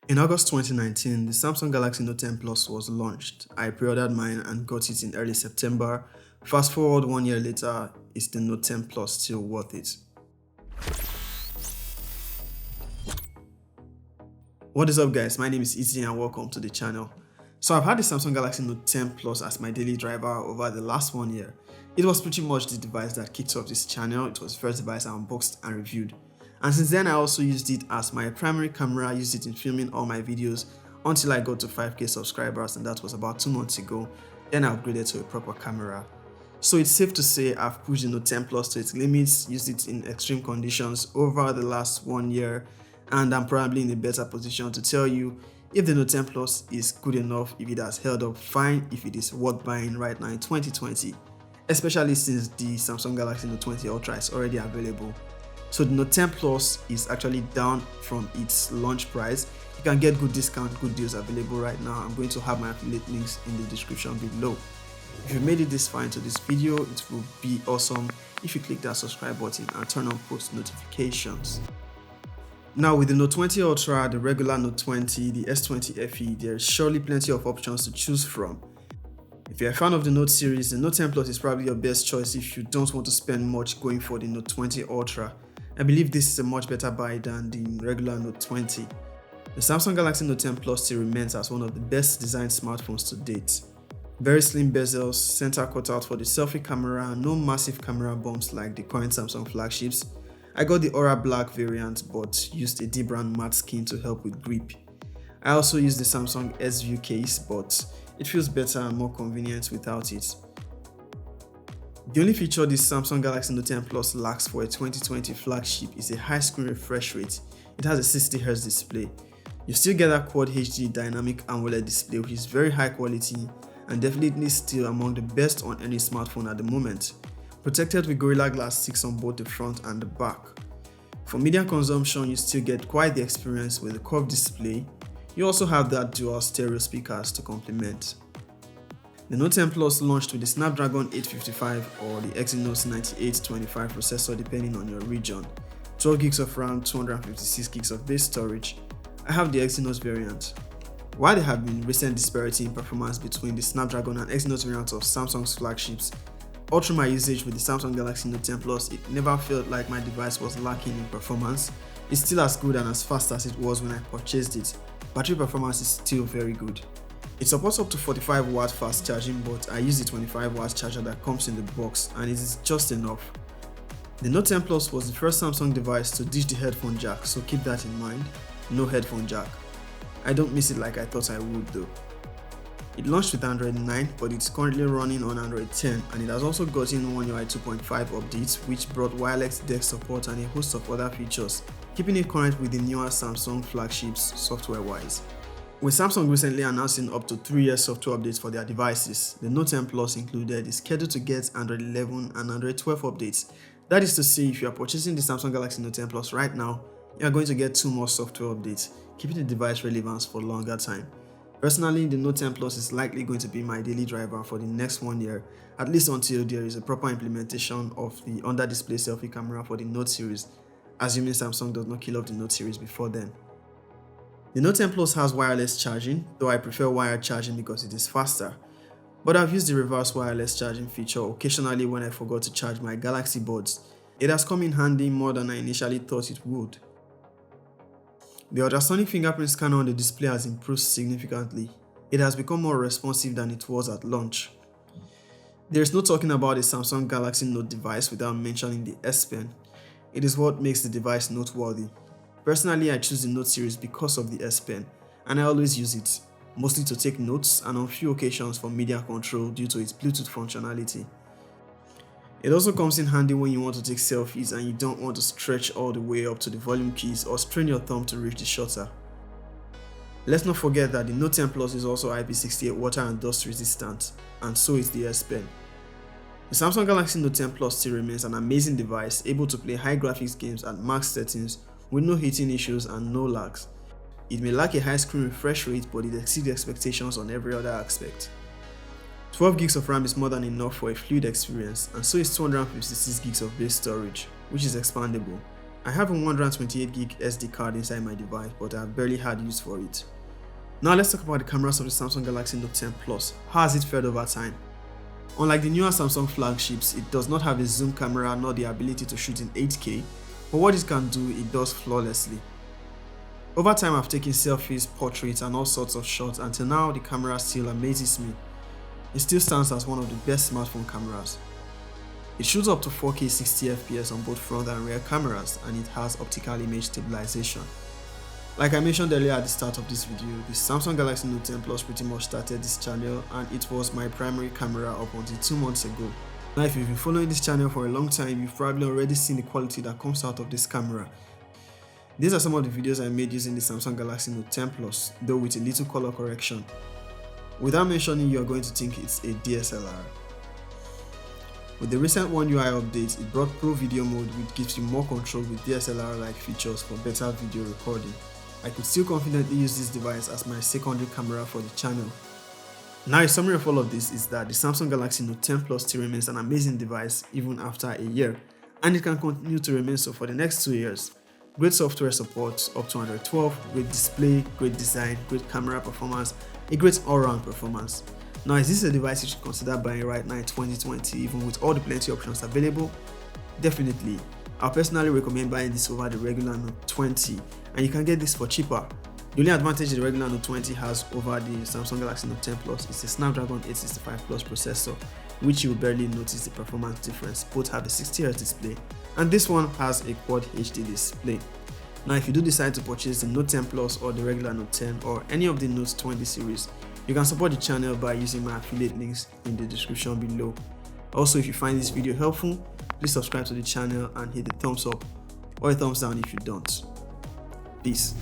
In August 2019, the Samsung Galaxy Note 10 Plus was launched. I pre-ordered mine and got it in early September. Fast forward 1 year later, is the Note 10 Plus still worth it? What is up guys, my name is Izzy and welcome to the channel. So I've had the Samsung Galaxy Note 10 Plus as my daily driver over the last 1 year. It was pretty much the device that kicked off this channel. It was the first device I unboxed and reviewed. And since then I also used it as my primary camera, used it in filming all my videos until I got to 5k subscribers, and that was about 2 months ago. Then I upgraded to a proper camera. So it's safe to say I've pushed the Note 10 Plus to its limits, used it in extreme conditions over the last 1 year, and I'm probably in a better position to tell you if the Note 10 Plus is good enough, if it has held up fine, if it is worth buying right now in 2020, especially since the Samsung Galaxy Note 20 Ultra is already available. So the Note 10 Plus is actually down from its launch price. You can get good discount, good deals available right now. I'm going to have my affiliate links in the description below. If you made it this far into this video, it will be awesome if you click that subscribe button and turn on post notifications. Now with the Note 20 Ultra, the regular Note 20, the S20 FE, there's surely plenty of options to choose from. If you're a fan of the Note series, the Note 10 Plus is probably your best choice if you don't want to spend much going for the Note 20 Ultra. I believe this is a much better buy than the regular Note 20. The Samsung Galaxy Note 10 Plus still remains as one of the best designed smartphones to date. Very slim bezels, center cutout for the selfie camera, no massive camera bumps like the current Samsung flagships. I got the Aura Black variant but used a D-brand matte skin to help with grip. I also used the Samsung S View case, but it feels better and more convenient without it. The only feature this Samsung Galaxy Note 10 Plus lacks for a 2020 flagship is a high screen refresh rate. It has a 60Hz display. You still get a Quad HD dynamic AMOLED display, which is very high quality and definitely still among the best on any smartphone at the moment. Protected with Gorilla Glass 6 on both the front and the back. For media consumption, you still get quite the experience with the curved display. You also have that dual stereo speakers to complement. The Note 10 Plus launched with the Snapdragon 855 or the Exynos 9825 processor depending on your region. 12 gigs of RAM, 256 gigs of base storage. I have the Exynos variant. While there have been recent disparity in performance between the Snapdragon and Exynos variants of Samsung's flagships, all through my usage with the Samsung Galaxy Note 10 Plus, it never felt like my device was lacking in performance. It's still as good and as fast as it was when I purchased it. Battery performance is still very good. It supports up to 45 watt fast charging, but I use the 25 watt charger that comes in the box and it is just enough. The Note 10 Plus was the first Samsung device to ditch the headphone jack, so keep that in mind. No headphone jack. I don't miss it like I thought I would though. It launched with Android 9, but it's currently running on Android 10, and it has also gotten One UI 2.5 updates, which brought wireless deck support and a host of other features, keeping it current with the newer Samsung flagships software-wise. With Samsung recently announcing up to 3-year software updates for their devices, the Note 10 Plus included is scheduled to get Android 11 and Android 12 updates. That is to say, if you are purchasing the Samsung Galaxy Note 10 Plus right now, you are going to get 2 more software updates, keeping the device relevant for longer time. Personally, the Note 10 Plus is likely going to be my daily driver for the next 1 year, at least until there is a proper implementation of the under-display selfie camera for the Note series, assuming Samsung does not kill off the Note series before then. The Note 10 Plus has wireless charging, though I prefer wired charging because it is faster. But I've used the reverse wireless charging feature occasionally when I forgot to charge my Galaxy Buds. It has come in handy more than I initially thought it would. The ultrasonic fingerprint scanner on the display has improved significantly. It has become more responsive than it was at launch. There is no talking about a Samsung Galaxy Note device without mentioning the S Pen. It is what makes the device noteworthy. Personally, I choose the Note series because of the S Pen, and I always use it, mostly to take notes and on few occasions for media control due to its Bluetooth functionality. It also comes in handy when you want to take selfies and you don't want to stretch all the way up to the volume keys or strain your thumb to reach the shutter. Let's not forget that the Note 10 Plus is also IP68 water and dust resistant, and so is the S Pen. The Samsung Galaxy Note 10 Plus still remains an amazing device, able to play high graphics games at max settings with no heating issues and no lags. It may lack a high screen refresh rate, but it exceeds expectations on every other aspect. 12 gigs of RAM is more than enough for a fluid experience, and so is 256 gigs of base storage, which is expandable. I have a 128GB SD card inside my device, but I have barely had use for it. Now let's talk about the cameras of the Samsung Galaxy Note 10 Plus. How has it fared over time? Unlike the newer Samsung flagships, it does not have a zoom camera nor the ability to shoot in 8K, but what it can do, it does flawlessly. Over time, I've taken selfies, portraits, and all sorts of shots. Until now, the camera still amazes me. It still stands as one of the best smartphone cameras. It shoots up to 4K 60fps on both front and rear cameras, and it has optical image stabilization. Like I mentioned earlier at the start of this video, the Samsung Galaxy Note 10 Plus pretty much started this channel, and it was my primary camera up until 2 months ago. Now if you've been following this channel for a long time, you've probably already seen the quality that comes out of this camera. These are some of the videos I made using the Samsung Galaxy Note 10 Plus, though with a little color correction. Without mentioning, you are going to think it's a DSLR. With the recent One UI update, it brought Pro Video mode, which gives you more control with DSLR-like features for better video recording. I could still confidently use this device as my secondary camera for the channel. Now a summary of all of this is that the Samsung Galaxy Note 10 Plus still remains an amazing device even after a year, and it can continue to remain so for the next 2 years. Great software support up to Android 12, great display, great design, great camera performance, a great all-round performance. Now is this a device you should consider buying right now in 2020 even with all the plenty of options available? Definitely. I personally recommend buying this over the regular Note 20, and you can get this for cheaper. The only advantage the regular Note 20 has over the Samsung Galaxy Note 10 Plus is the Snapdragon 865 Plus processor, which you will barely notice the performance difference. Both have a 60Hz display, and this one has a Quad HD display. Now if you do decide to purchase the Note 10 Plus or the regular Note 10 or any of the Note 20 series, you can support the channel by using my affiliate links in the description below. Also, if you find this video helpful, please subscribe to the channel and hit the thumbs up or a thumbs down if you don't. Peace.